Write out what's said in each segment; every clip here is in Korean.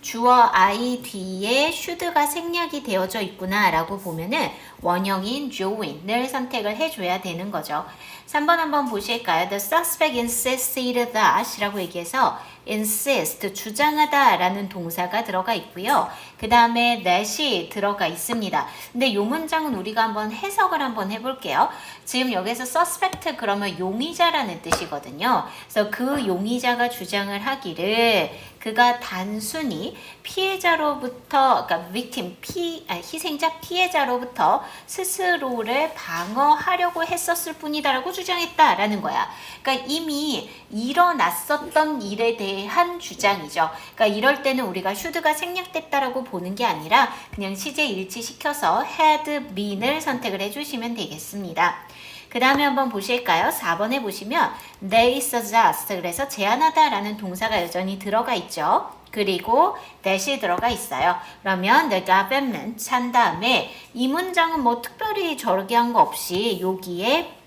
주어 I 뒤에 should가 생략이 되어져 있구나 라고 보면은 원형인 join을 선택을 해줘야 되는 거죠. 3번 한번 보실까요? The suspect insisted that 라고 얘기해서 insist, 주장하다 라는 동사가 들어가 있고요. 그 다음에 that이 들어가 있습니다. 근데 이 문장은 우리가 한번 해석을 한번 해볼게요. 지금 여기서 suspect 그러면 용의자라는 뜻이거든요. 그래서 그 용의자가 주장을 하기를 그가 단순히 피해자로부터, 그러니까 victim, 희생자 피해자로부터 스스로를 방어하려고 했었을 뿐이다라고 주장했다라는 거야. 그러니까 이미 일어났었던 일에 대한 주장이죠. 그러니까 이럴 때는 우리가 should가 생략됐다라고 보는 게 아니라 그냥 시제 일치시켜서 had been을 선택을 해주시면 되겠습니다. 그 다음에 한번 보실까요? 4번에 보시면 they suggest, 그래서 제안하다 라는 동사가 여전히 들어가 있죠. 그리고 that이 들어가 있어요. 그러면 the government 한 다음에 이 문장은 뭐 특별히 저렇게 한 거 없이 여기에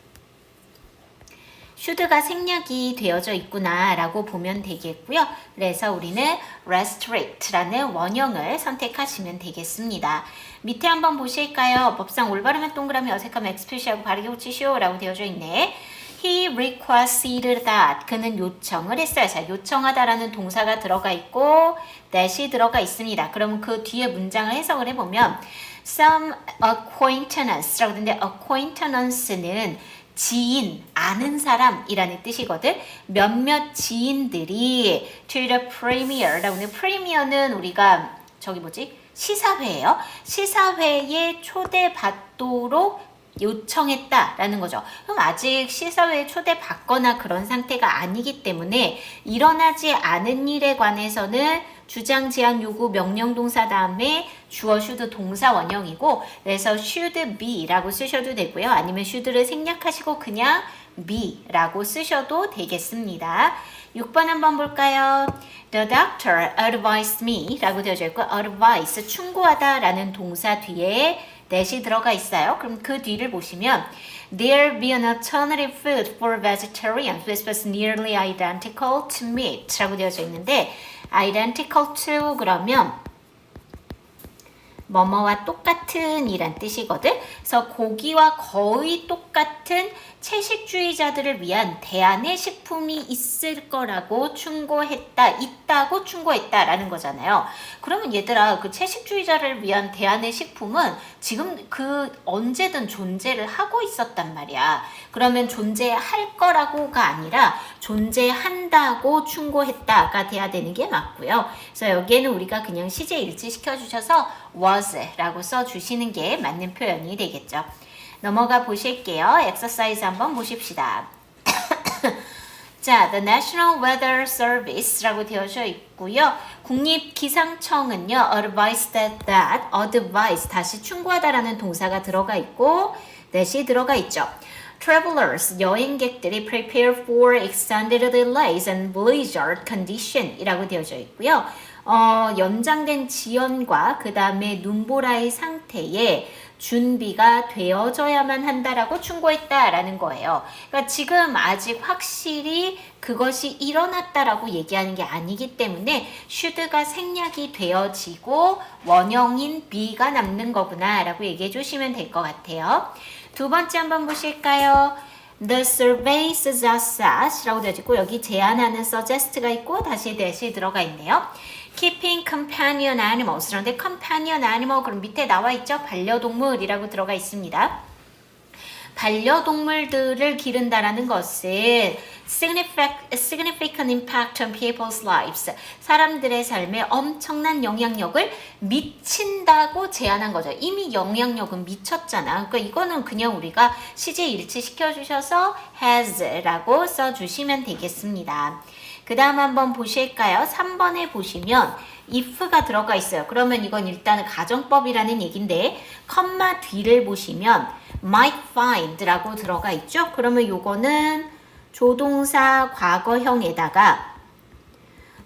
should가 생략이 되어져 있구나 라고 보면 되겠고요. 그래서 우리는 restrict라는 원형을 선택하시면 되겠습니다. 밑에 한번 보실까요? 법상 올바르면 동그라미, 어색하면 X 표시하고 바르게 고치시오 라고 되어져 있네. He requested that. 그는 요청을 했어요. 자, 요청하다라는 동사가 들어가 있고 that이 들어가 있습니다. 그럼 그 뒤에 문장을 해석을 해보면 some acquaintance라고 되는데 acquaintance는 지인, 아는 사람이라는 뜻이거든. 몇몇 지인들이 to the premier라고 하는 premier는 우리가 저기 뭐지? 시사회예요. 시사회에 초대받도록 요청했다라는 거죠. 그럼 아직 시사회에 초대받거나 그런 상태가 아니기 때문에 일어나지 않은 일에 관해서는 주장, 제안, 요구, 명령 동사 다음에 주어, should 동사 원형이고 그래서 should be라고 쓰셔도 되고요. 아니면 should를 생략하시고 그냥 be라고 쓰셔도 되겠습니다. 6번 한번 볼까요? The doctor advised me 라고 되어져 있고 advise, 충고하다 라는 동사 뒤에 that이 들어가 있어요. 그럼 그 뒤를 보시면 There be an alternative food for vegetarians which was nearly identical to meat 라고 되어져 있는데 identical to 그러면 뭐뭐와 똑같은 이란 뜻이거든. 그래서 고기와 거의 똑같은 채식주의자들을 위한 대안의 식품이 있을 거라고 있다고 충고했다라는 거잖아요. 그러면 얘들아, 그 채식주의자를 위한 대안의 식품은 지금 언제든 존재를 하고 있었단 말이야. 그러면 존재할 거라고가 아니라 존재한다고 충고했다가 돼야 되는 게 맞고요. 그래서 여기에는 우리가 그냥 시제 일치시켜 주셔서 was라고 써주시는 게 맞는 표현이 되겠죠. 넘어가 보실게요. 엑서사이즈 한번 보십시다. 자, the National Weather Service라고 되어져 있고요. 국립기상청은요, advised that, advise, 다시 충고하다라는 동사가 들어가 있고, that이 들어가 있죠. Travelers, 여행객들이 prepare for extended delays and blizzard condition 이라고 되어져 있고요. 연장된 지연과 그 다음에 눈보라의 상태에 준비가 되어져야만 한다라고 충고했다라는 거예요. 그러니까 지금 아직 확실히 그것이 일어났다라고 얘기하는 게 아니기 때문에 should가 생략이 되어지고 원형인 be가 남는 거구나 라고 얘기해 주시면 될 것 같아요. 두 번째 한번 보실까요? The survey suggests 라고 되어 있고 여기 제안하는 suggest가 있고 다시 that이 들어가 있네요. Keeping companion animals. 그런데 companion animal 그럼 밑에 나와 있죠? 반려동물이라고 들어가 있습니다. 반려동물들을 기른다라는 것은 significant impact on people's lives. 사람들의 삶에 엄청난 영향력을 미친다고 제안한 거죠. 이미 영향력은 미쳤잖아. 그러니까 이거는 그냥 우리가 시제 일치시켜 주셔서 has라고 써주시면 되겠습니다. 그 다음 한번 보실까요? 3번에 보시면 if가 들어가 있어요. 그러면 이건 일단은 가정법이라는 얘기인데 컴마 뒤를 보시면 might find라고 들어가 있죠. 그러면 요거는 조동사 과거형에다가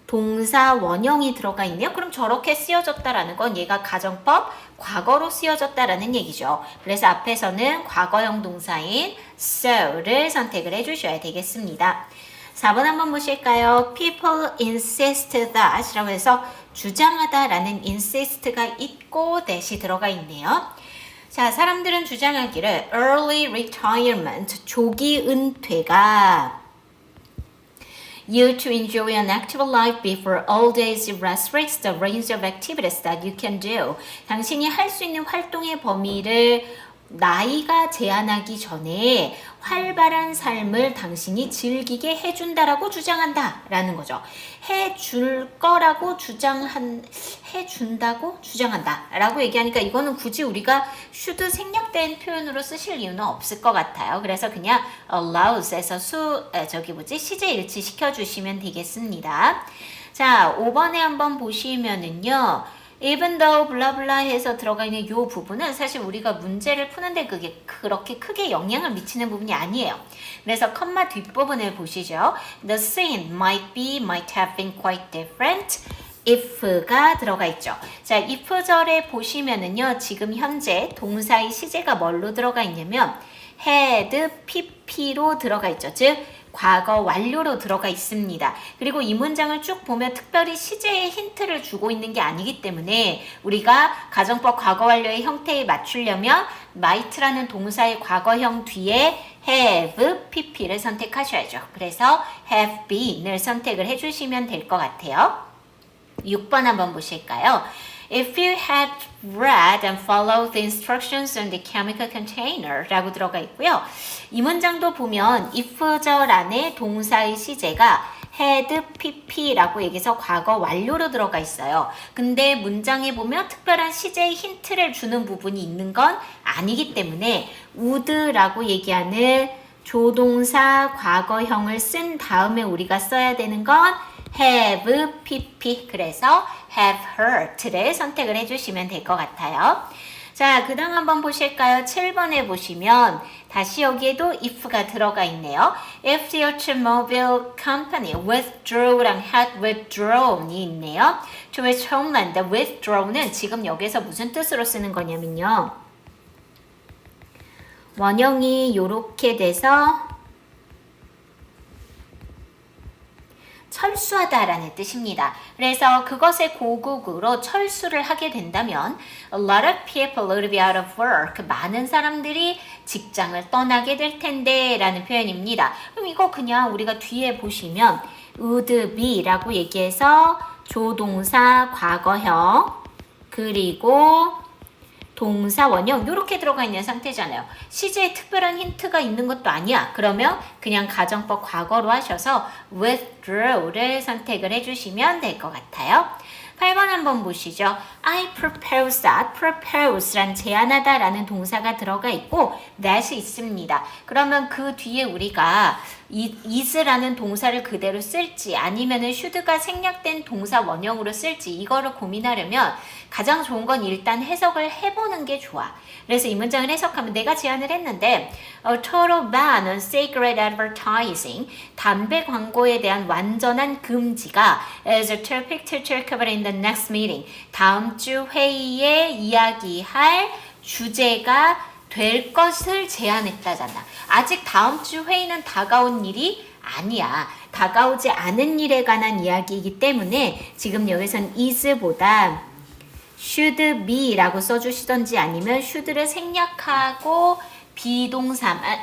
동사 원형이 들어가 있네요. 그럼 저렇게 쓰여졌다라는 건 얘가 가정법 과거로 쓰여졌다라는 얘기죠. 그래서 앞에서는 과거형 동사인 so를 선택을 해주셔야 되겠습니다. 4번 한번 보실까요? People insist that 라고 해서 주장하다 라는 insist가 있고 that이 들어가 있네요. 자, 사람들은 주장하기를 early retirement, 조기 은퇴가 you to enjoy an active life before old age restricts the range of activities that you can do. 당신이 할 수 있는 활동의 범위를 나이가 제한하기 전에 활발한 삶을 당신이 즐기게 해준다라고 주장한다 라는 거죠. 해줄 거라고 해준다고 주장한다 라고 얘기하니까 이거는 굳이 우리가 should 생략된 표현으로 쓰실 이유는 없을 것 같아요. 그래서 그냥 allows에서 시제 일치 시켜주시면 되겠습니다. 자, 5번에 한번 보시면은요. even though 블라블라 해서 들어가 있는 이 부분은 사실 우리가 문제를 푸는데 그게 그렇게 크게 영향을 미치는 부분이 아니에요. 그래서 컴마 뒷부분을 보시죠. The scene might have been quite different. if가 들어가 있죠. 자, if절에 보시면은요. 지금 현재 동사의 시제가 뭘로 들어가 있냐면 had pp로 들어가 있죠. 즉 과거 완료로 들어가 있습니다. 그리고 이 문장을 쭉 보면 특별히 시제에 힌트를 주고 있는 게 아니기 때문에 우리가 가정법 과거 완료의 형태에 맞추려면 might라는 동사의 과거형 뒤에 have, pp를 선택하셔야죠. 그래서 have been을 선택을 해주시면 될 것 같아요. 6번 한번 보실까요? If you had read and followed the instructions on the chemical container 라고 들어가 있고요. 이 문장도 보면 if절 안에 동사의 시제가 had pp라고 얘기해서 과거 완료로 들어가 있어요. 근데 문장에 보면 특별한 시제의 힌트를 주는 부분이 있는 건 아니기 때문에 would라고 얘기하는 조동사 과거형을 쓴 다음에 우리가 써야 되는 건 have pp 그래서 have heard를 선택을 해주시면 될 것 같아요. 자, 그 다음 한번 보실까요? 7번에 보시면 다시 여기에도 if가 들어가 있네요. If the automobile company withdraw랑 had withdrawn이 있네요. To which homeland, the withdraw는 지금 여기서 무슨 뜻으로 쓰는 거냐면요. 원형이 요렇게 돼서 철수하다라는 뜻입니다. 그래서 그것의 고국으로 철수를 하게 된다면 a lot of people would be out of work. 많은 사람들이 직장을 떠나게 될 텐데 라는 표현입니다. 그럼 이거 그냥 우리가 뒤에 보시면 would be라고 얘기해서 조동사 과거형 그리고 동사 원형 이렇게 들어가 있는 상태잖아요. 시제에 특별한 힌트가 있는 것도 아니야. 그러면 그냥 가정법 과거로 하셔서 withdraw를 선택을 해주시면 될 것 같아요. 8번 한번 보시죠. I propose that. propose란 제안하다 라는 동사가 들어가 있고 that이 있습니다. 그러면 그 뒤에 우리가 is라는 동사를 그대로 쓸지 아니면은 should가 생략된 동사 원형으로 쓸지 이거를 고민하려면 가장 좋은 건 일단 해석을 해보는 게 좋아. 그래서 이 문장을 해석하면 내가 제안을 했는데 a total ban on cigarette advertising 담배 광고에 대한 완전한 금지가 as a topic to talk about in the next meeting 다음 주 회의에 이야기할 주제가 될 것을 제안했다잖아. 아직 다음 주 회의는 다가온 일이 아니야. 다가오지 않은 일에 관한 이야기이기 때문에 지금 여기선 is보다 should be라고 써주시던지 아니면 should를 생략하고 비동사만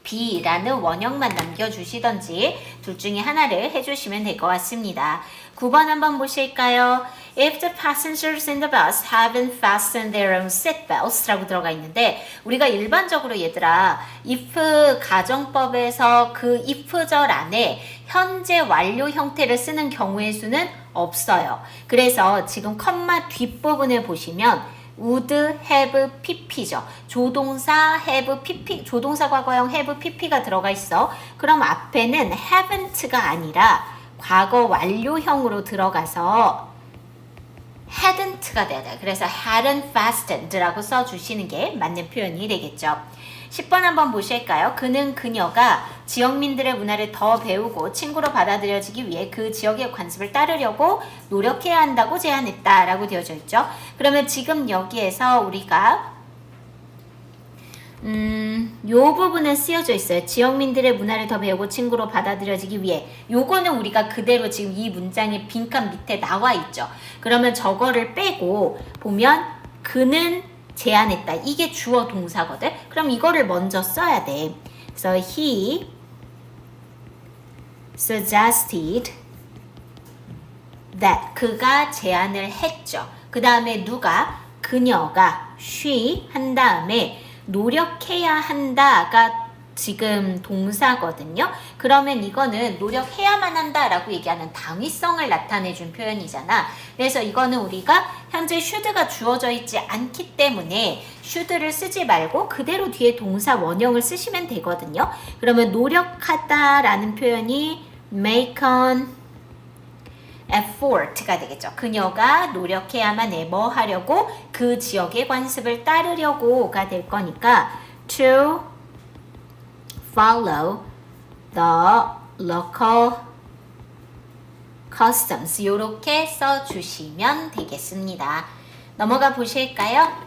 be라는 원형만 남겨주시던지 둘 중에 하나를 해주시면 될 것 같습니다. 9번 한번 보실까요? If the passengers in the bus haven't fastened their own seatbelts 라고 들어가 있는데 우리가 일반적으로 얘들아 if 가정법에서 그 if절 안에 현재 완료 형태를 쓰는 경우의 수는 없어요. 그래서 지금 컴마 뒷부분을 보시면 would have pp죠. 조동사 have pp, 조동사 과거형 have pp가 들어가 있어. 그럼 앞에는 haven't가 아니라 과거 완료형으로 들어가서 hadn't가 돼야 돼요. 그래서 hadn't fastened라고 써주시는 게 맞는 표현이 되겠죠. 10번 한번 보실까요? 그는 그녀가 지역민들의 문화를 더 배우고 친구로 받아들여지기 위해 그 지역의 관습을 따르려고 노력해야 한다고 제안했다라고 되어져 있죠. 그러면 지금 여기에서 우리가 요 부분은 쓰여져 있어요. 지역민들의 문화를 더 배우고 친구로 받아들여지기 위해. 요거는 우리가 그대로 지금 이 문장의 빈칸 밑에 나와 있죠. 그러면 저거를 빼고 보면 그는 제안했다. 이게 주어 동사거든. 그럼 이거를 먼저 써야 돼. 그래서 he suggested that 그가 제안을 했죠. 그 다음에 누가? 그녀가 she 한 다음에 노력해야 한다가 지금 동사거든요. 그러면 이거는 노력해야만 한다라고 얘기하는 당위성을 나타내준 표현이잖아. 그래서 이거는 우리가 현재 should가 주어져 있지 않기 때문에 should를 쓰지 말고 그대로 뒤에 동사 원형을 쓰시면 되거든요. 그러면 노력하다라는 표현이 make an effort가 되겠죠. 그녀가 노력해야만 해. 뭐 하려고? 그 지역의 관습을 따르려고가 될 거니까 to follow the local customs 이렇게 써주시면 되겠습니다. 넘어가 보실까요?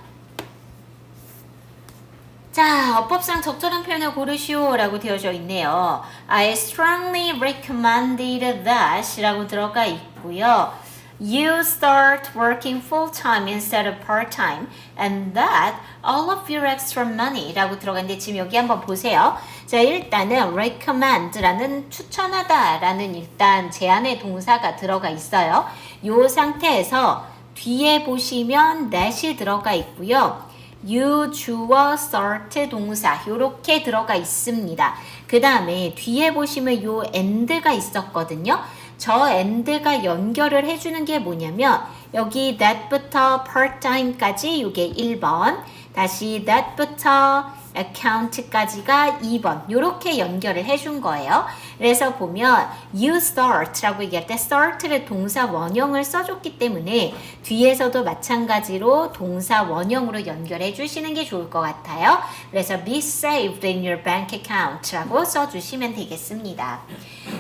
자, 어법상 적절한 표현을 고르시오 라고 되어져 있네요. I strongly recommended that 라고 들어가 있고요. You start working full-time instead of part-time and that all of your extra money 라고 들어가는데 지금 여기 한번 보세요. 자, 일단은 recommend라는 추천하다 라는 일단 제안의 동사가 들어가 있어요. 이 상태에서 뒤에 보시면 that이 들어가 있고요. you, 주어, start 동사 요렇게 들어가 있습니다. 그 다음에 뒤에 보시면 요 and가 있었거든요. 저 and가 연결을 해주는 게 뭐냐면 여기 that부터 part-time까지 요게 1번 다시 that부터 account까지가 2번 요렇게 연결을 해준 거예요. 그래서 보면 you start라고 얘기할 때 start를 동사 원형을 써줬기 때문에 뒤에서도 마찬가지로 동사 원형으로 연결해 주시는 게 좋을 것 같아요. 그래서 be saved in your bank account라고 써주시면 되겠습니다.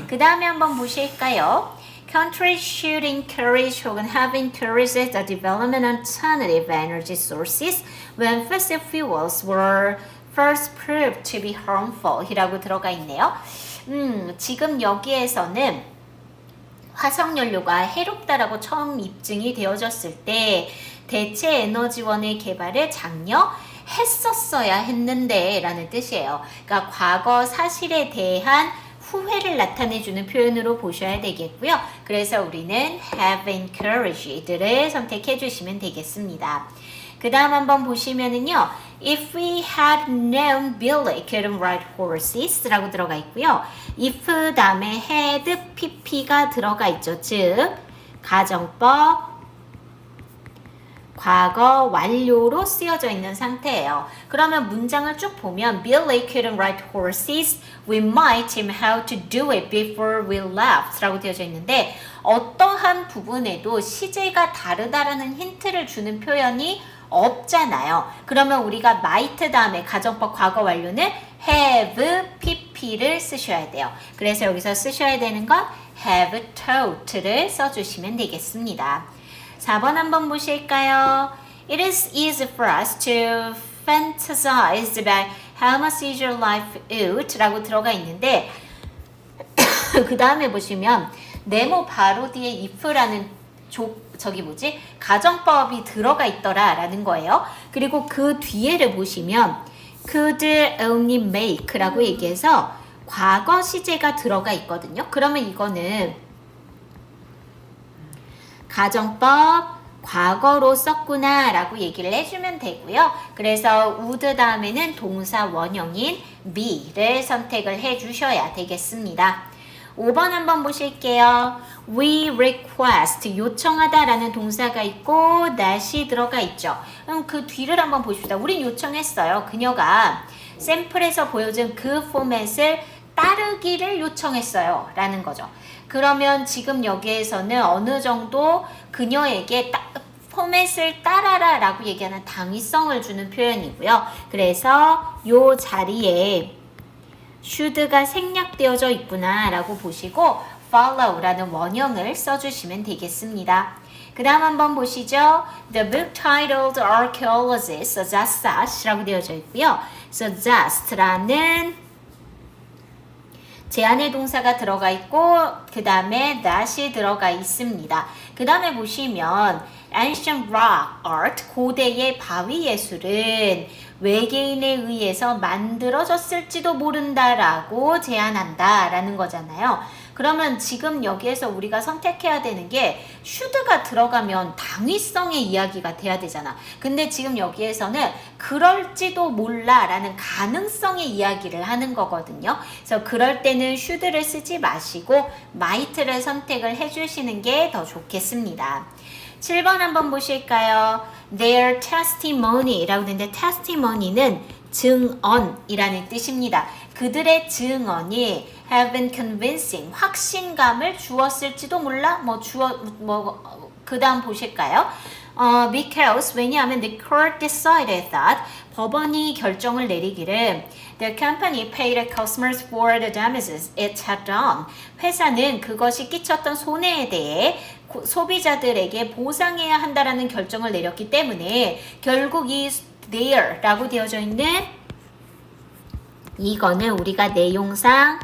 그 다음에 한번 보실까요? Countries should encourage 혹은 have encouraged the development of alternative energy sources when fossil fuels were first proved to be harmful 이라고 들어가 있네요. 지금 여기에서는 화석연료가 해롭다라고 처음 입증이 되어졌을 때 대체 에너지원의 개발을 장려했었어야 했는데 라는 뜻이에요. 그러니까 과거 사실에 대한 후회를 나타내주는 표현으로 보셔야 되겠고요. 그래서 우리는 have encouraged를 선택해 주시면 되겠습니다. 그 다음 한번 보시면은요. If we had known Billy couldn't ride horses 라고 들어가 있고요. if 다음에 had, pp가 들어가 있죠. 즉 가정법 과거 완료로 쓰여져 있는 상태예요. 그러면 문장을 쭉 보면 Billy couldn't ride horses. We might him how to do it before we left 라고 되어져 있는데 어떠한 부분에도 시제가 다르다라는 힌트를 주는 표현이 없잖아요. 그러면 우리가 might 다음에 가정법 과거 완료는 have, pp를 쓰셔야 돼요. 그래서 여기서 쓰셔야 되는 건 have taught를 써주시면 되겠습니다. 4번 한번 보실까요? It is easy for us to fantasize about how much easier life would 라고 들어가 있는데 그 다음에 보시면 네모 바로 뒤에 if라는 가정법이 들어가 있더라 라는 거예요. 그리고 그 뒤에를 보시면 could only make 라고 얘기해서 과거 시제가 들어가 있거든요. 그러면 이거는 가정법 과거로 썼구나 라고 얘기를 해주면 되고요. 그래서 would 다음에는 동사 원형인 be를 선택을 해주셔야 되겠습니다. 5번 한번 보실게요. We request 요청하다 라는 동사가 있고 that이 들어가 있죠. 그럼 그 뒤를 한번 보십시다. 우린 요청했어요. 그녀가 샘플에서 보여준 그 포맷을 따르기를 요청했어요 라는 거죠. 그러면 지금 여기에서는 어느 정도 그녀에게 포맷을 따라라 라고 얘기하는 당위성을 주는 표현이고요. 그래서 요 자리에 should가 생략되어져 있구나 라고 보시고 follow라는 원형을 써주시면 되겠습니다. 그 다음 한번 보시죠. The book titled Archaeologists Suggests That 라고 되어져 있고요. So just라는 제한의 동사가 들어가 있고 그 다음에 that이 들어가 있습니다. 그 다음에 보시면 Ancient Rock Art, 고대의 바위 예술은 외계인에 의해서 만들어졌을지도 모른다라고 제안한다라는 거잖아요. 그러면 지금 여기에서 우리가 선택해야 되는 게 should가 들어가면 당위성의 이야기가 돼야 되잖아. 근데 지금 여기에서는 그럴지도 몰라라는 가능성의 이야기를 하는 거거든요. 그래서 그럴 때는 should를 쓰지 마시고 might를 선택을 해주시는 게 더 좋겠습니다. 7번 한번 보실까요? Their testimony라고 되는데 testimony는 증언이라는 뜻입니다. 그들의 증언이 have been convincing, 확신감을 주었을지도 몰라. 그 다음 보실까요? Because 왜냐하면 the court decided that 법원이 결정을 내리기를 the company paid the customers for the damages it had done. 회사는 그것이 끼쳤던 손해에 대해 소비자들에게 보상해야 한다라는 결정을 내렸기 때문에 결국 이 there라고 되어져 있는 이거는 우리가 내용상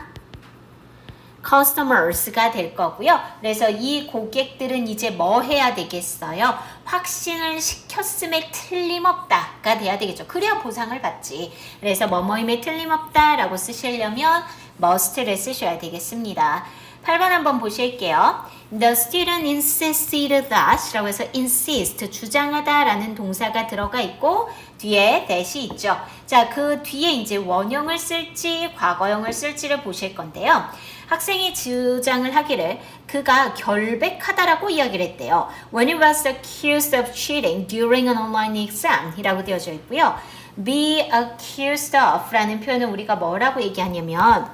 customers가 될 거고요. 그래서 이 고객들은 이제 뭐 해야 되겠어요? 확신을 시켰음에 틀림없다가 돼야 되겠죠. 그래야 보상을 받지. 그래서 뭐뭐임에 틀림없다라고 쓰시려면 must를 쓰셔야 되겠습니다. 8번 한번 보실게요. The student insisted that 라고 해서 insist, 주장하다 라는 동사가 들어가 있고 뒤에 that이 있죠. 자, 그 뒤에 이제 원형을 쓸지 과거형을 쓸지를 보실 건데요. 학생이 주장을 하기를 그가 결백하다라고 이야기를 했대요. When he was accused of cheating during an online exam 이라고 되어져 있고요. be accused of 라는 표현은 우리가 뭐라고 얘기하냐면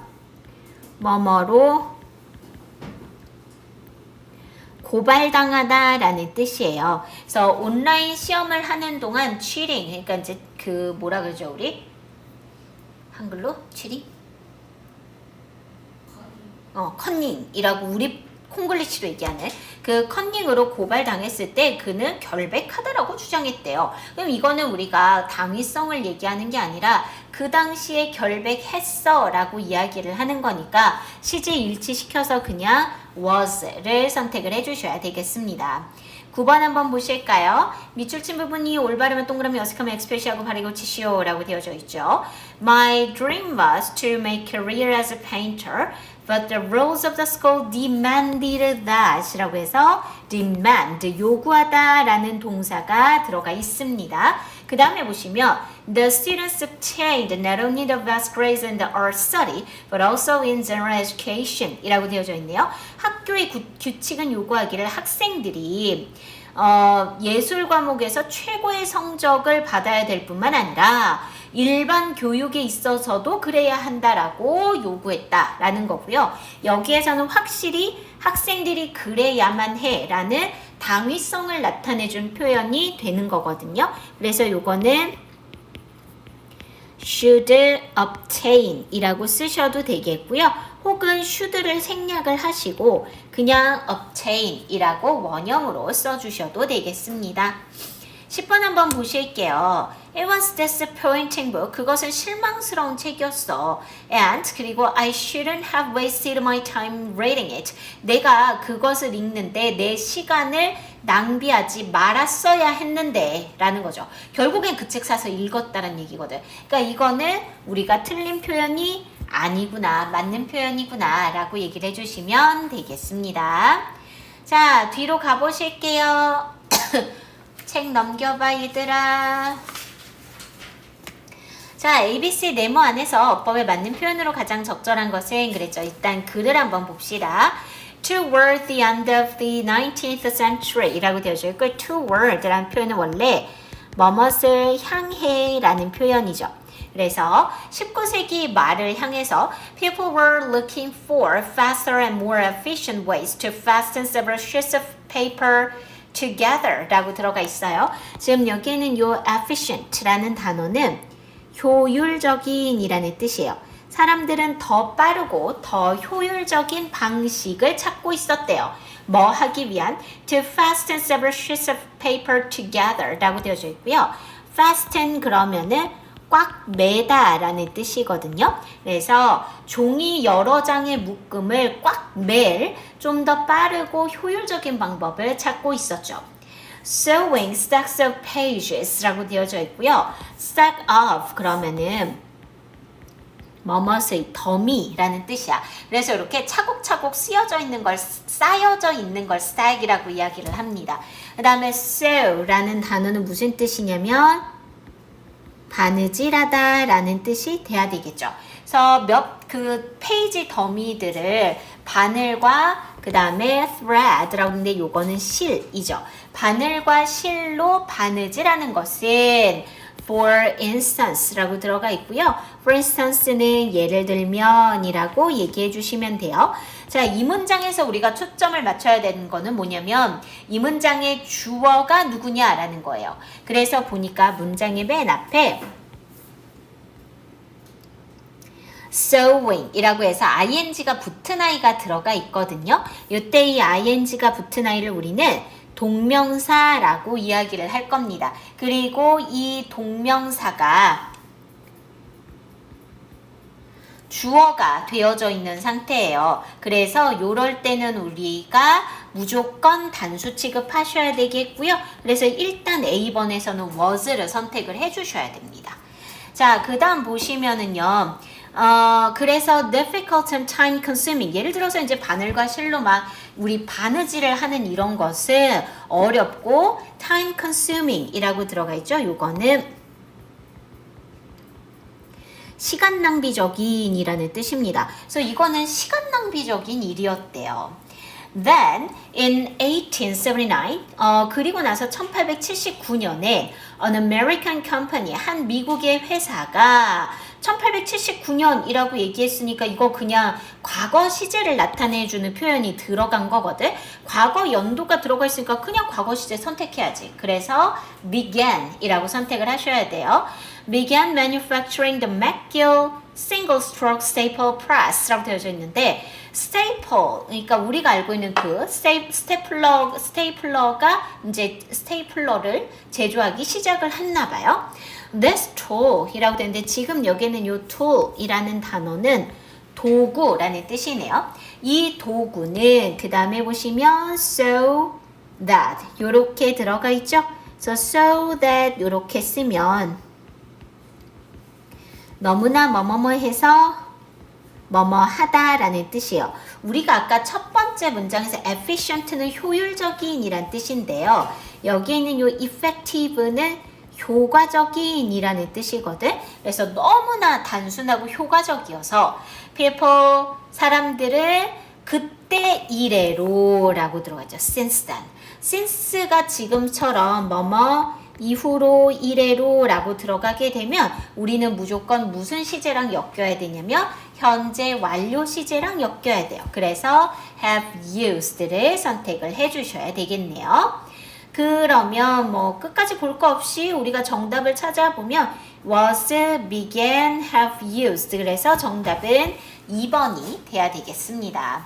뭐뭐로 고발당하다라는 뜻이에요. 그래서 온라인 시험을 하는 동안 cheating, 그러니까 이제 그 뭐라 그러죠 우리? 한글로 cheating? 커닝이라고 우리 콩글리시로 얘기하는 그 커닝으로 고발당했을 때 그는 결백하다라고 주장했대요. 그럼 이거는 우리가 당위성을 얘기하는 게 아니라 그 당시에 결백했어 라고 이야기를 하는 거니까 시제 일치시켜서 그냥 was를 선택을 해주셔야 되겠습니다. 9번 한번 보실까요? 밑줄 친 부분이 올바르면 동그라미, 어색하면 X 표시하고 바르고 치시오 라고 되어져 있죠. My dream was to make a career as a painter, but the rules of the school demanded that 라고 해서 demand, 요구하다 라는 동사가 들어가 있습니다. 그 다음에 보시면 The students obtained not only the best grades in the art study, but also in general education 이라고 되어져 있네요. 학교의 규칙은 요구하기를 학생들이 예술 과목에서 최고의 성적을 받아야 될 뿐만 아니라 일반 교육에 있어서도 그래야 한다라고 요구했다라는 거고요. 여기에서는 확실히 학생들이 그래야만 해라는 당위성을 나타내준 표현이 되는 거거든요. 그래서 요거는 should obtain 이라고 쓰셔도 되겠고요. 혹은 should를 생략을 하시고 그냥 obtain 이라고 원형으로 써주셔도 되겠습니다. 10번 한번 보실게요. It was disappointing book. 그것은 실망스러운 책이었어. And 그리고 I shouldn't have wasted my time reading it. 내가 그것을 읽는데 내 시간을 낭비하지 말았어야 했는데 라는 거죠. 결국엔 그 책 사서 읽었다는 얘기거든. 그러니까 이거는 우리가 틀린 표현이 아니구나, 맞는 표현이구나 라고 얘기를 해주시면 되겠습니다. 자, 뒤로 가보실게요. 책 넘겨봐 얘들아. 자, ABC 네모 안에서 어법에 맞는 표현으로 가장 적절한 것은 그랬죠. 일단 글을 한번 봅시다. Toward the end of the 19th century 이라고 되어져 있고 toward 라는 표현은 원래 뭐뭇을 향해 라는 표현이죠. 그래서 19세기 말을 향해서 people were looking for faster and more efficient ways to fasten several sheets of paper together 라고 들어가 있어요. 지금 여기에는 요 efficient라는 단어는 효율적인 이라는 뜻이에요. 사람들은 더 빠르고 더 효율적인 방식을 찾고 있었대요. 뭐 하기 위한? To fasten several sheets of paper together 라고 되어져 있고요. fasten 그러면은 꽉 매다 라는 뜻이거든요. 그래서 종이 여러 장의 묶음을 꽉 맬 좀 더 빠르고 효율적인 방법을 찾고 있었죠. Sewing stacks of pages 라고 되어져 있고요. stack of 그러면은 뭐뭇의 더미라는 뜻이야. 그래서 이렇게 차곡차곡 쓰여져 있는 걸 쌓여져 있는 걸 stack이라고 이야기를 합니다. 그 다음에 sew라는 단어는 무슨 뜻이냐면 바느질하다 라는 뜻이 돼야 되겠죠. 그래서 그 페이지 더미들을 바늘과 그 다음에 thread라고 하는데 요거는 실이죠. 바늘과 실로 바느질하는 것은 for instance라고 들어가 있고요. for instance는 예를 들면 이라고 얘기해 주시면 돼요. 자, 이 문장에서 우리가 초점을 맞춰야 되는 거는 뭐냐면 이 문장의 주어가 누구냐라는 거예요. 그래서 보니까 문장의 맨 앞에 sewing 이라고 해서 ing가 붙은 아이가 들어가 있거든요. 이때 이 ing가 붙은 아이를 우리는 동명사라고 이야기를 할 겁니다. 그리고 이 동명사가 주어가 되어져 있는 상태예요. 그래서 이럴 때는 우리가 무조건 단수 취급하셔야 되겠고요. 그래서 일단 A번에서는 was를 선택을 해주셔야 됩니다. 자, 그 다음 보시면은요. 그래서 difficult and time consuming. 예를 들어서 이제 바늘과 실로 막 우리 바느질을 하는 이런 것은 어렵고 time consuming 이라고 들어가 있죠. 요거는 시간 낭비적인 이라는 뜻입니다. 그래서 이거는 시간 낭비적인 일이었대요. Then in 1879, 그리고 나서 1879년에 an American company, 한 미국의 회사가 1879년이라고 얘기했으니까 이거 그냥 과거 시제를 나타내주는 표현이 들어간 거거든. 과거 연도가 들어가 있으니까 그냥 과거 시제 선택해야지. 그래서 began이라고 선택을 하셔야 돼요. began manufacturing the McGill single stroke staple press라고 되어져 있는데 staple, 그러니까 우리가 알고 있는 그 스테이플러가 이제 스테이플러를 제조하기 시작을 했나 봐요. This tool이라고 되는데 지금 여기는 요 tool이라는 단어는 도구라는 뜻이네요. 이 도구는 그 다음에 보시면 so that 요렇게 들어가 있죠. so that 요렇게 쓰면 너무나 뭐뭐뭐 해서 뭐뭐 하다라는 뜻이에요. 우리가 아까 첫 번째 문장에서 efficient는 효율적인 이란 뜻인데요. 여기에 있는 요 effective는 효과적인 이라는 뜻이거든. 그래서 너무나 단순하고 효과적이어서 people, 사람들을 그때 이래로 라고 들어가죠. since then. since가 지금처럼 뭐뭐 이후로 이래로 라고 들어가게 되면 우리는 무조건 무슨 시제랑 엮여야 되냐면 현재 완료 시제랑 엮여야 돼요. 그래서 have used를 선택을 해주셔야 되겠네요. 그러면 뭐 끝까지 볼 거 없이 우리가 정답을 찾아보면 was, began, have used. 그래서 정답은 2번이 돼야 되겠습니다.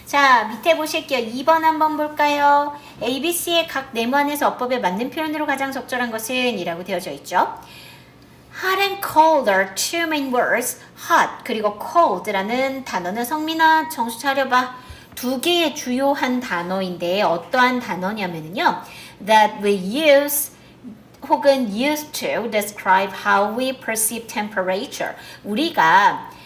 자, 밑에 보실게요. 2번 한번 볼까요? ABC의 각 네모안에서 어법에 맞는 표현으로 가장 적절한 것은 이라고 되어져 있죠. Hot and cold are two main words. hot 그리고 cold라는 단어는 성민아 정신 차려봐. 두 개의 주요한 단어인데 어떠한 단어냐면요. That we use 혹은 used to describe how we perceive temperature. 우리가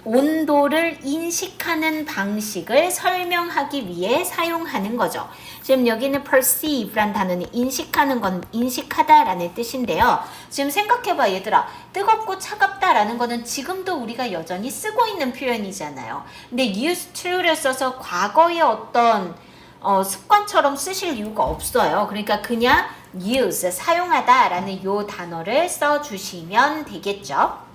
온도를 인식하는 방식을 설명하기 위해 사용하는 거죠. 지금 여기는 perceive란 단어는 인식하는 건 인식하다라는 뜻인데요. 지금 생각해봐 얘들아. 뜨겁고 차갑다라는 거는 지금도 우리가 여전히 쓰고 있는 표현이잖아요. 근데 used to를 써서 과거의 어떤 습관처럼 쓰실 이유가 없어요. 그러니까 그냥 use, 사용하다라는 요 단어를 써주시면 되겠죠.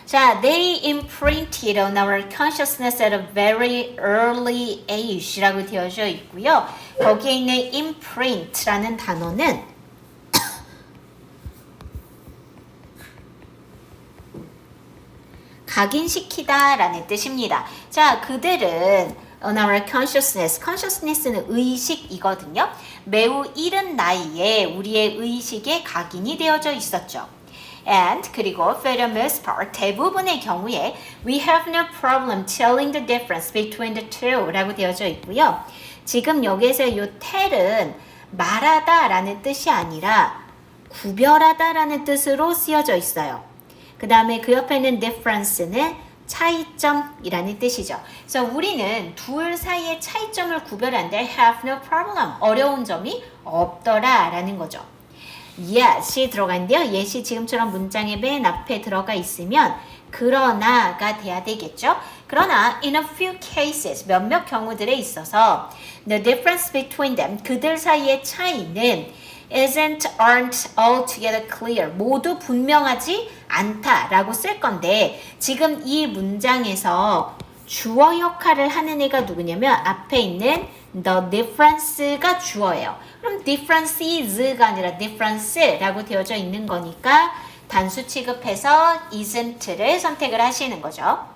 자, they imprinted on our consciousness at a very early age 라고 되어져 있고요. 거기에 있는 imprint라는 단어는 각인시키다 라는 뜻입니다. 자, 그들은 on our consciousness는 의식이거든요. 매우 이른 나이에 우리의 의식에 각인이 되어져 있었죠. And 그리고 for the most part 대부분의 경우에 we have no problem telling the difference between the two 라고 되어져 있고요. 지금 여기에서 이 tell은 말하다 라는 뜻이 아니라 구별하다 라는 뜻으로 쓰여져 있어요. 그 다음에 그 옆에 있는 difference는 차이점이라는 뜻이죠. 그래서 우리는 둘 사이의 차이점을 구별하는데 have no problem, 어려운 점이 없더라 라는 거죠. yet이 들어간대요. yet이 지금처럼 문장의 맨 앞에 들어가 있으면 그러나가 돼야 되겠죠. 그러나 in a few cases, 몇몇 경우들에 있어서 the difference between them, 그들 사이의 차이는 aren't altogether clear, 모두 분명하지 않다라고 쓸 건데 지금 이 문장에서 주어 역할을 하는 애가 누구냐면 앞에 있는 the difference가 주어예요. 그럼 differences가 아니라 difference라고 되어져 있는 거니까 단수 취급해서 isn't를 선택을 하시는 거죠.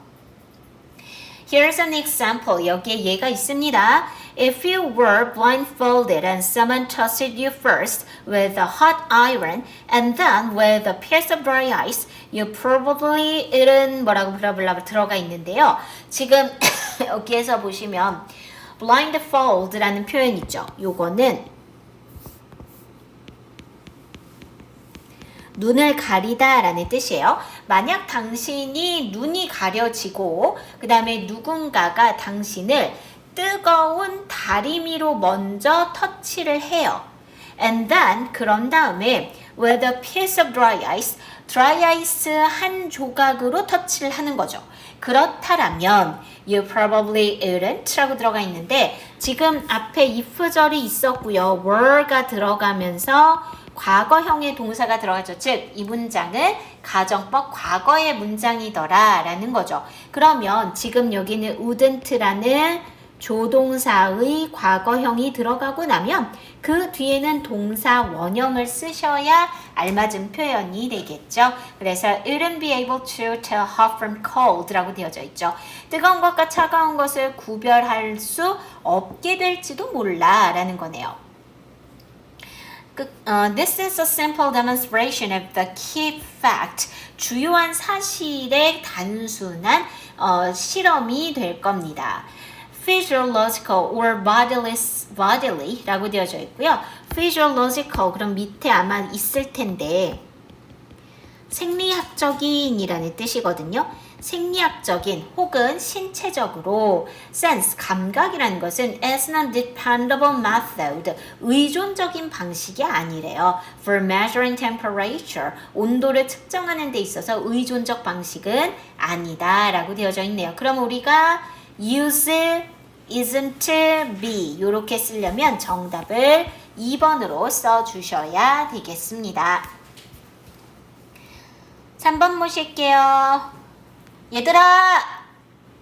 Here's an example. 여기에 예가 있습니다. If you were blindfolded and someone toasted you first with a hot iron and then with a piece of dry ice, you probably eaten 뭐라고 블라블라 들어가 있는데요. 지금 여기에서 보시면 blindfold라는 표현 있죠. 요거는 눈을 가리다 라는 뜻이에요. 만약 당신이 눈이 가려지고 그 다음에 누군가가 당신을 뜨거운 다리미로 먼저 터치를 해요. And then 그런 다음에 with a piece of dry ice, dry ice 한 조각으로 터치를 하는 거죠. 그렇다라면 you probably eatn't 라고 들어가 있는데 지금 앞에 if절이 있었고요. were가 들어가면서 과거형의 동사가 들어가죠. 즉, 이 문장은 가정법 과거의 문장이더라 라는 거죠. 그러면 지금 여기는 wouldn't라는 조동사의 과거형이 들어가고 나면 그 뒤에는 동사 원형을 쓰셔야 알맞은 표현이 되겠죠. 그래서 wouldn't be able to tell hot from cold 라고 되어져 있죠. 뜨거운 것과 차가운 것을 구별할 수 없게 될지도 몰라 라는 거네요. This is a simple demonstration of the key fact. 주요한 사실의 단순한 실험이 될 겁니다. Physiological or bodyly라고 되어져 있고요. Physiological 그럼 밑에 아마 있을 텐데 생리학적인이라는 뜻이거든요. 생리학적인 혹은 신체적으로 sense, 감각이라는 것은 as an dependable method, 의존적인 방식이 아니래요. For measuring temperature, 온도를 측정하는 데 있어서 의존적 방식은 아니다 라고 되어져 있네요. 그럼 우리가 use, isn't, be 이렇게 쓰려면 정답을 2번으로 써주셔야 되겠습니다. 3번 모실게요. 얘들아!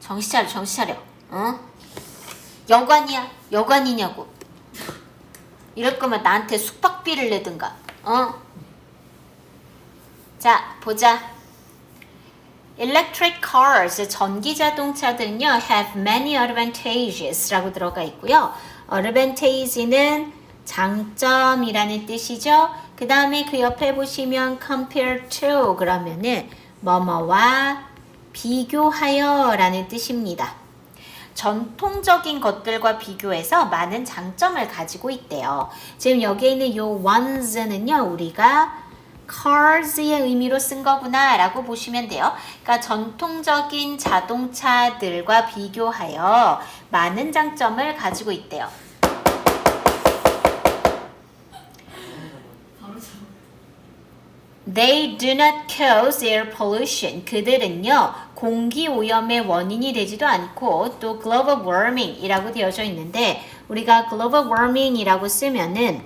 정신 차려. 어? 여관이야? 여관이냐고. 이럴 거면 나한테 숙박비를 내든가. 어? 자, 보자. Electric cars, 전기 자동차들은요, have many advantages 라고 들어가 있고요. advantage는 장점이라는 뜻이죠. 그 다음에 그 옆에 보시면 compare to 그러면은 뭐뭐와 비교하여 라는 뜻입니다. 전통적인 것들과 비교해서 많은 장점을 가지고 있대요. 지금 여기에 있는 요 ones는요, 우리가 cars의 의미로 쓴 거구나 라고 보시면 돼요. 그러니까 전통적인 자동차들과 비교하여 많은 장점을 가지고 있대요. They do not cause air pollution. 그들은요, 공기 오염의 원인이 되지도 않고 또 global warming이라고 되어져 있는데 우리가 global warming이라고 쓰면은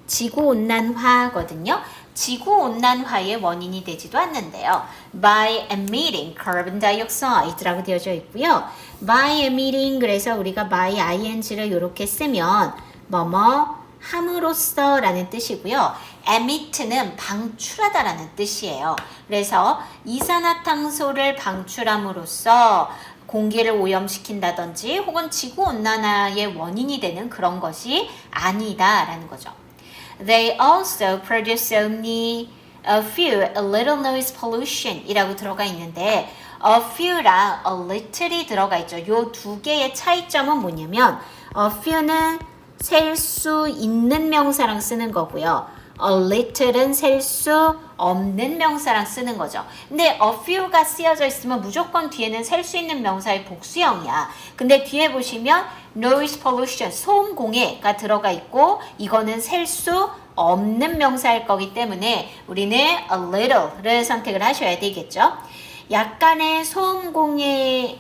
지구온난화거든요. 지구온난화의 원인이 되지도 않는데요. By emitting carbon dioxide라고 되어져 있고요. By emitting 그래서 우리가 by ing를 이렇게 쓰면 뭐뭐 함으로써 라는 뜻이고요. emit는 방출하다라는 뜻이에요. 그래서 이산화탄소를 방출함으로써 공기를 오염시킨다든지 혹은 지구온난화의 원인이 되는 그런 것이 아니다라는 거죠. They also produce only a few a little noise pollution 이라고 들어가 있는데 a few랑 a little이 들어가 있죠. 요 두 개의 차이점은 뭐냐면 a few는 셀 수 있는 명사랑 쓰는 거고요. a little은 셀 수 없는 명사랑 쓰는 거죠. 근데 a few가 쓰여져 있으면 무조건 뒤에는 셀 수 있는 명사의 복수형이야. 근데 뒤에 보시면 noise pollution, 소음 공해가 들어가 있고 이거는 셀 수 없는 명사일 거기 때문에 우리는 a little를 선택을 하셔야 되겠죠. 약간의 소음 공해가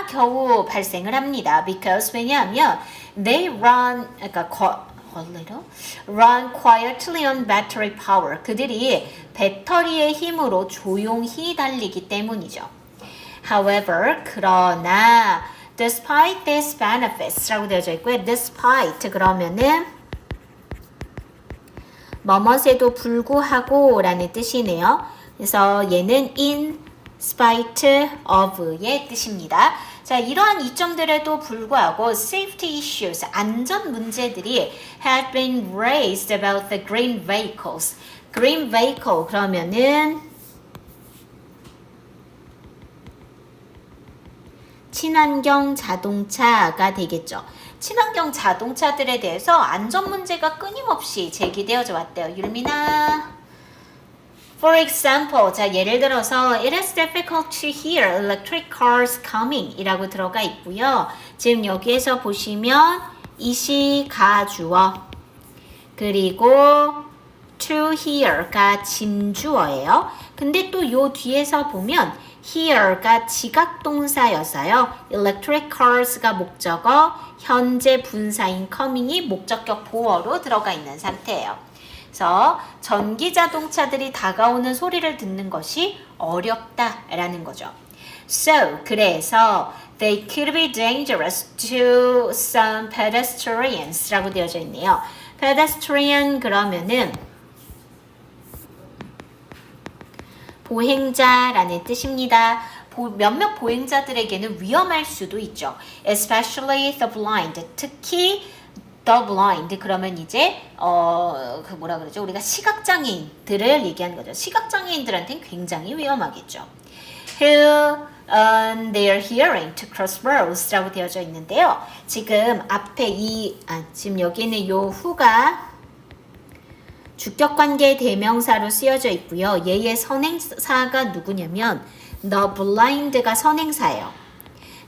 겨우 발생을 합니다. Because 왜냐하면 they run quietly on battery power. 그들이 배터리의 힘으로 조용히 달리기 때문이죠. However, 그러나 despite these benefits라고 되어져 있고요. despite 그러면은 뭐뭇에도 불구하고 라는 뜻이네요. 그래서 얘는 in spite of의 뜻입니다. 자, 이러한 이점들에도 불구하고 safety issues, 안전 문제들이 have been raised about the green vehicles. green vehicle 그러면은 친환경 자동차가 되겠죠. 친환경 자동차들에 대해서 안전 문제가 끊임없이 제기되어져 왔대요. 율미나. For example, 자 예를 들어서 it is difficult to hear electric cars coming 이라고 들어가 있고요. 지금 여기에서 보시면 이시 가주어 그리고 to hear가 진주어예요. 근데 또 요 뒤에서 보면 hear가 지각동사여서요. electric cars가 목적어, 현재 분사인 coming이 목적격 보어로 들어가 있는 상태예요. 그래서 전기 자동차들이 다가오는 소리를 듣는 것이 어렵다라는 거죠. So, 그래서 they could be dangerous to some pedestrians라고 되어져 있네요. pedestrian 그러면은 보행자라는 뜻입니다. 몇몇 보행자들에게는 위험할 수도 있죠. Especially the blind. 특히 the blind 그러면 이제 그 뭐라 그러죠? 우리가 시각장애인들을 얘기하는 거죠. 시각장애인들한테는 굉장히 위험하겠죠. Who their hearing to cross roads라고 되어져 있는데요. 지금 앞에 지금 여기는 요 who가 주격관계 대명사로 쓰여져 있고요. 얘의 선행사가 누구냐면 the blind가 선행사예요.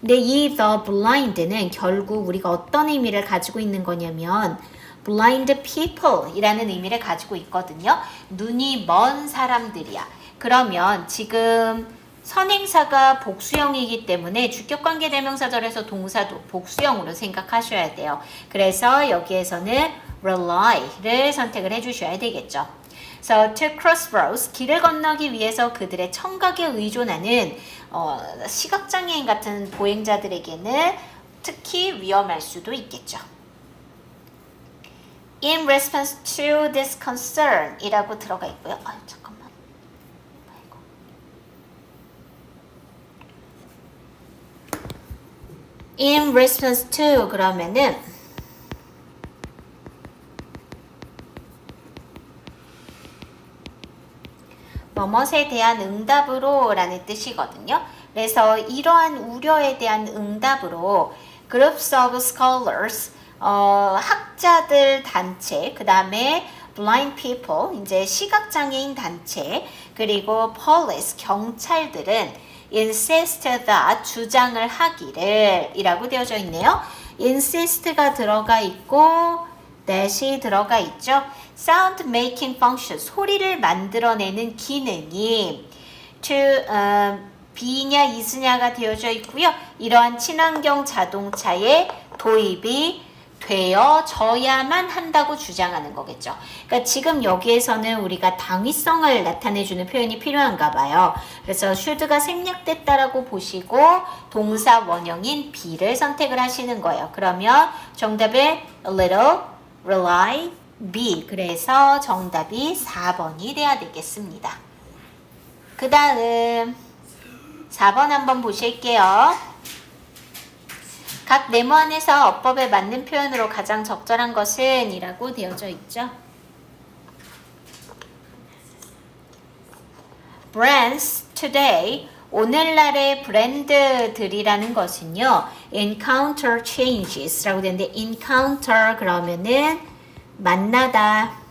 근데 이 the blind는 결국 우리가 어떤 의미를 가지고 있는 거냐면 blind people 이라는 의미를 가지고 있거든요. 눈이 먼 사람들이야. 그러면 지금 선행사가 복수형이기 때문에 주격관계 대명사절에서 동사도 복수형으로 생각하셔야 돼요. 그래서 여기에서는 rely를 선택을 해주셔야 되겠죠. So, to cross roads, 길을 건너기 위해서 그들의 청각에 의존하는 시각장애인 같은 보행자들에게는 특히 위험할 수도 있겠죠. In response to this concern 이라고 들어가 있고요. 잠깐만. In response to 그러면은 뭐뭇에 대한 응답으로 라는 뜻이거든요. 그래서 이러한 우려에 대한 응답으로 Groups of Scholars 학자들 단체 그 다음에 Blind People 이제 시각장애인 단체 그리고 Police 경찰들은 insist that 주장을 하기를 이라고 되어져 있네요. insist가 들어가 있고 that이 들어가 있죠. Sound making function, 소리를 만들어내는 기능이 to be냐 is냐가 되어져 있고요. 이러한 친환경 자동차에 도입이 되어져야만 한다고 주장하는 거겠죠. 그러니까 지금 여기에서는 우리가 당위성을 나타내주는 표현이 필요한가 봐요. 그래서 should가 생략됐다라고 보시고 동사 원형인 be를 선택을 하시는 거예요. 그러면 정답은 a little, rely, B. 그래서 정답이 4번이 돼야 되겠습니다. 그 다음 4번 한번 보실게요. 각 네모 안에서 어법에 맞는 표현으로 가장 적절한 것은 이라고 되어져 있죠. Brands today, 오늘날의 브랜드들이라는 것은요, encounter changes라고 되는데 encounter 그러면은 만나다,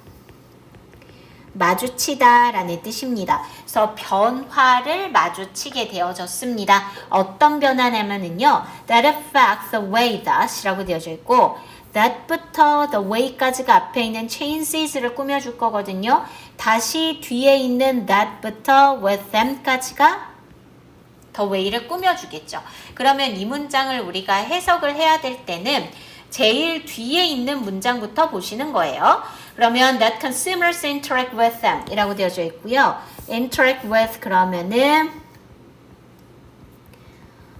마주치다 라는 뜻입니다. 그래서 변화를 마주치게 되어졌습니다. 어떤 변화냐면은요, that affects the way that 이라고 되어져 있고, that부터 the way까지가 앞에 있는 changes를 꾸며줄 거거든요. 다시 뒤에 있는 that부터 with them까지가 the way를 꾸며주겠죠. 그러면 이 문장을 우리가 해석을 해야 될 때는 제일 뒤에 있는 문장부터 보시는 거예요. 그러면 that consumers interact with them 이라고 되어져 있고요. interact with 그러면은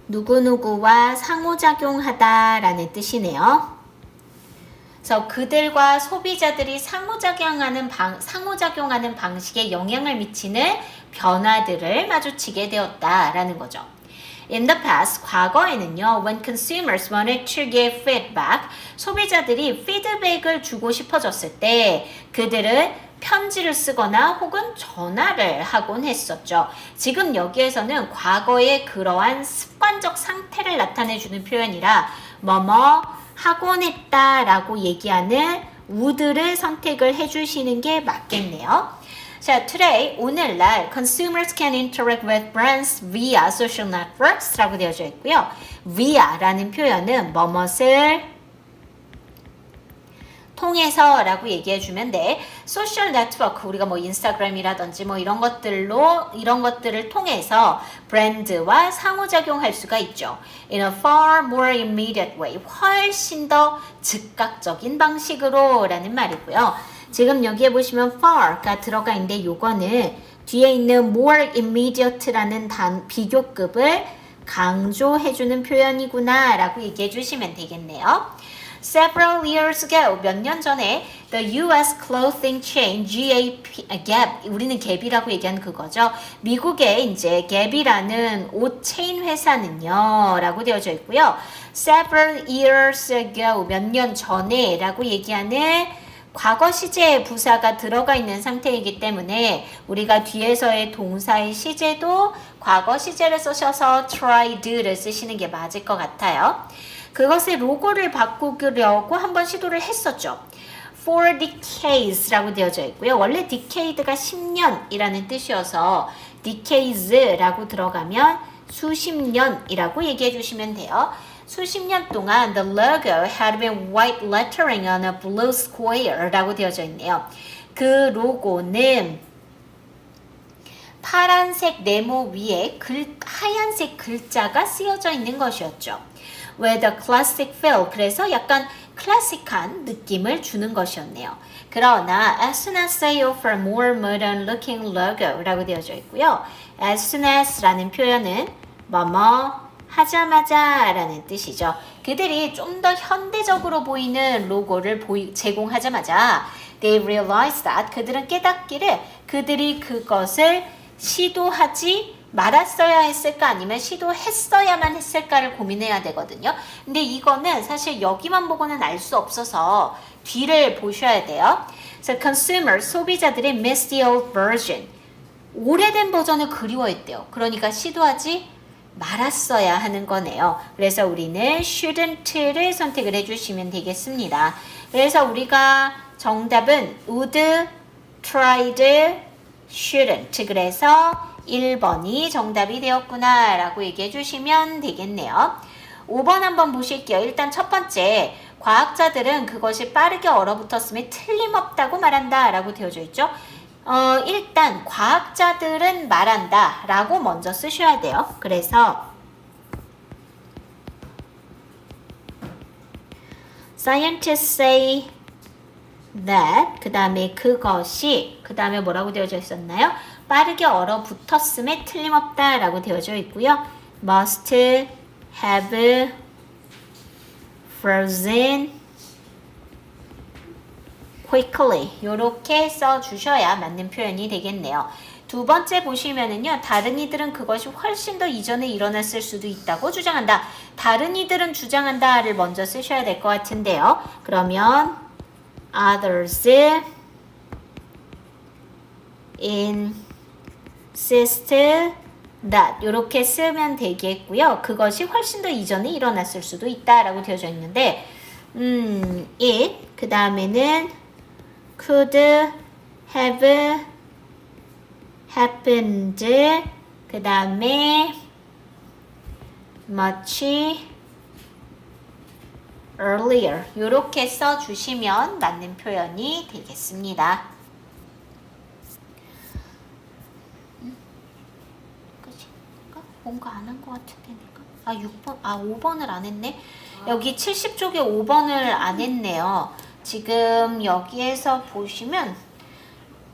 누구누구와 상호작용하다 라는 뜻이네요. 그래서 그들과 소비자들이 상호작용하는 방식에 영향을 미치는 변화들을 마주치게 되었다라는 거죠. In the past, 과거에는요, when consumers wanted to give feedback, 소비자들이 피드백을 주고 싶어졌을 때 그들은 편지를 쓰거나 혹은 전화를 하곤 했었죠. 지금 여기에서는 과거의 그러한 습관적 상태를 나타내주는 표현이라 뭐뭐 하곤 했다라고 얘기하는 would를 선택을 해주시는 게 맞겠네요. 자, today, 오늘날 consumers can interact with brands via social networks 라고 되어져 있고요. via라는 표현은 뭐뭇을 통해서 라고 얘기해 주면 돼. 소셜 네트워크, 우리가 뭐 인스타그램이라든지 뭐 이런 것들을 통해서 브랜드와 상호작용할 수가 있죠. In a far more immediate way, 훨씬 더 즉각적인 방식으로 라는 말이고요. 지금 여기에 보시면 far가 들어가 있는데 요거는 뒤에 있는 more immediate라는 비교급을 강조해주는 표현이구나 라고 얘기해 주시면 되겠네요. Several years ago, 몇 년 전에 the US clothing chain Gap, 우리는 갭이라고 얘기하는 그거죠. 미국의 이제 갭이라는 옷 체인 회사는요, 라고 되어져 있고요. Several years ago, 몇 년 전에 라고 얘기하는 과거 시제의 부사가 들어가 있는 상태이기 때문에 우리가 뒤에서의 동사의 시제도 과거 시제를 쓰셔서 tried를 쓰시는 게 맞을 것 같아요. 그것의 로고를 바꾸려고 한번 시도를 했었죠. For decades라고 되어져 있고요. 원래 decade가 10년이라는 뜻이어서 decades라고 들어가면 수십 년이라고 얘기해 주시면 돼요. 수십 년 동안 the logo had been white lettering on a blue square 라고 되어져 있네요. 그 로고는 파란색 네모 위에 하얀색 글자가 쓰여져 있는 것이었죠. With a classic feel, 그래서 약간 클래식한 느낌을 주는 것이었네요. 그러나 as soon as they offer more modern looking logo 라고 되어져 있고요. as soon as 라는 표현은 뭐뭐 하자마자 라는 뜻이죠. 그들이 좀 더 현대적으로 보이는 로고를 제공하자마자 they realized that 그들은 깨닫기를 그들이 그것을 시도하지 말았어야 했을까 아니면 시도했어야만 했을까를 고민해야 되거든요. 근데 이거는 사실 여기만 보고는 알 수 없어서 뒤를 보셔야 돼요. 그래서 consumers, 소비자들이 miss the old version. 오래된 버전을 그리워했대요. 그러니까 시도하지 말았어야 하는 거네요. 그래서 우리는 shouldn't를 선택을 해주시면 되겠습니다. 그래서 우리가 정답은 would, tried, shouldn't. 그래서 1번이 정답이 되었구나 라고 얘기해 주시면 되겠네요. 5번 한번 보실게요. 일단 첫 번째, 과학자들은 그것이 빠르게 얼어붙었음에 틀림없다고 말한다 라고 되어져 있죠. 일단 과학자들은 말한다 라고 먼저 쓰셔야 돼요. 그래서 Scientists say that 그 다음에 그것이 그 다음에 뭐라고 되어져 있었나요? 빠르게 얼어붙었음에 틀림없다 라고 되어져 있고요. must have frozen quickly 이렇게 써주셔야 맞는 표현이 되겠네요. 두 번째 보시면은요. 다른 이들은 그것이 훨씬 더 이전에 일어났을 수도 있다고 주장한다. 다른 이들은 주장한다를 먼저 쓰셔야 될 것 같은데요. 그러면 others insist that 이렇게 쓰면 되겠고요. 그것이 훨씬 더 이전에 일어났을 수도 있다라고 되어져 있는데 it 그 다음에는 could have happened 그 다음에 much earlier 이렇게 써주시면 맞는 표현이 되겠습니다. 그치? 뭔가 안 한 것 같은데 내가 6번 5번을 안 했네. 여기 70쪽에 5번을 안 했네요. 지금 여기에서 보시면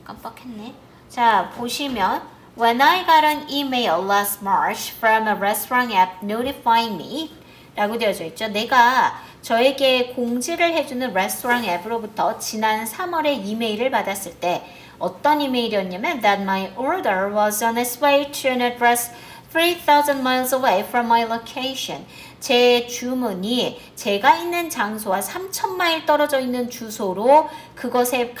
깜빡했네. 자, 보시면 When I got an email last March from a restaurant app notifying me 라고 되어져 있죠. 내가 저에게 공지를 해주는 레스토랑 앱으로부터 지난 3월에 이메일을 받았을 때 어떤 이메일이었냐면 That my order was on its way to an address 3,000 miles away from my location. 제 주문이 제가 있는 장소와 3,000마일 떨어져 있는 주소로 그것이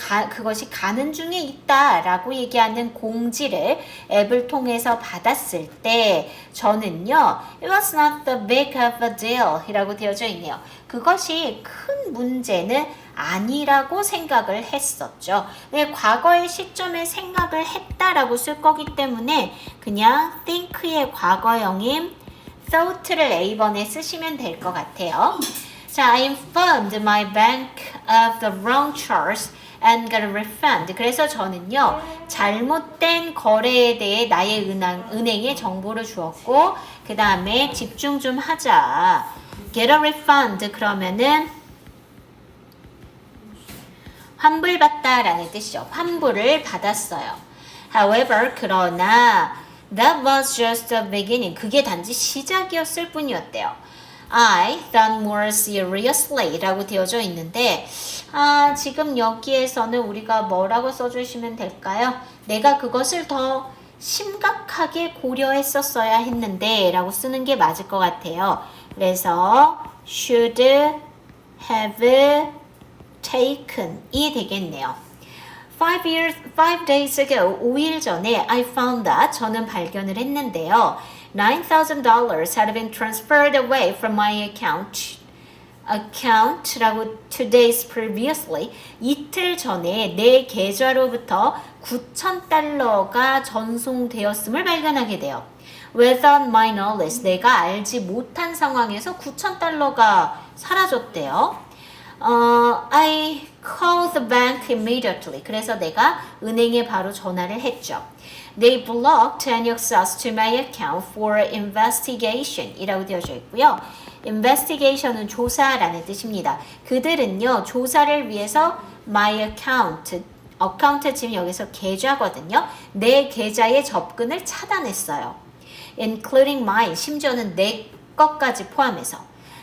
가는 중에 있다라고 얘기하는 공지를 앱을 통해서 받았을 때 저는요, it was not the big of a deal 이라고 되어져 있네요. 그것이 큰 문제는 아니라고 생각을 했었죠. 네, 과거의 시점에 생각을 했다라고 쓸 거기 때문에 그냥 think의 과거형인 thought를 A번에 쓰시면 될 것 같아요. 자, I informed my bank of the wrong charge and got a refund. 그래서 저는요, 잘못된 거래에 대해 나의 은행에 정보를 주었고, 그 다음에 집중 좀 하자. Get a refund 그러면은 환불받다라는 뜻이죠. 환불을 받았어요. However, 그러나 that was just the beginning. 그게 단지 시작이었을 뿐이었대요. I thought more seriously 라고 되어져 있는데 지금 여기에서는 우리가 뭐라고 써주시면 될까요? 내가 그것을 더 심각하게 고려했었어야 했는데 라고 쓰는 게 맞을 것 같아요. 그래서 should have taken 이 되겠네요. 5 days ago, 5일 전에 I found that 저는 발견을 했는데요. $9,000 had been transferred away from my account라고 2 days previously 이틀 전에 내 계좌로부터 $9,000가 전송되었음을 발견하게 돼요. Without my knowledge, 내가 알지 못한 상황에서 $9,000가 사라졌대요. I called the bank immediately. 그래서 내가 은행에 바로 전화를 했죠. They blocked any access to my account for investigation 이라고 되어져 있고요. investigation은 조사라는 뜻입니다. 그들은요, 조사를 위해서 my account 지금 여기서 계좌거든요. 내 계좌에 접근을 차단했어요. including mine, 심지어는 내 것까지 포함해서.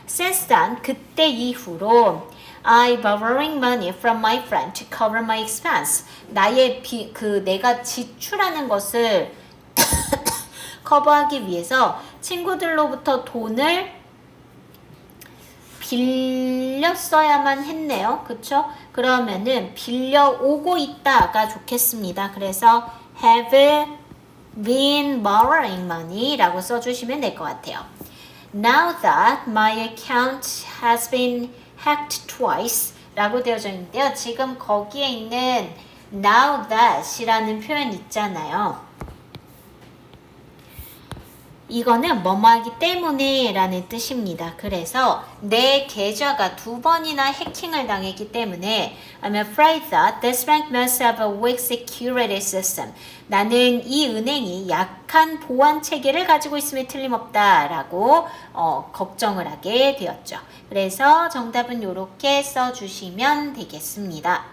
Since then, 그때 이후로 I borrowing money from my friend to cover my expense. 나의 내가 지출하는 것을 커버하기 위해서 친구들로부터 돈을 빌렸어야만 했네요. 그쵸? 그러면은 빌려오고 있다가 좋겠습니다. 그래서 have been borrowing money 라고 써주시면 될 것 같아요. Now that my account has been hacked twice 라고 되어져 있는데요. 지금 거기에 있는 now that 이라는 표현 있잖아요. 이거는 뭐뭐하기 때문에 라는 뜻입니다. 그래서 내 계좌가 2번이나 해킹을 당했기 때문에 I'm afraid that this bank must have a weak security system. 나는 이 은행이 약한 보안 체계를 가지고 있음에 틀림없다 라고 걱정을 하게 되었죠. 그래서 정답은 이렇게 써주시면 되겠습니다.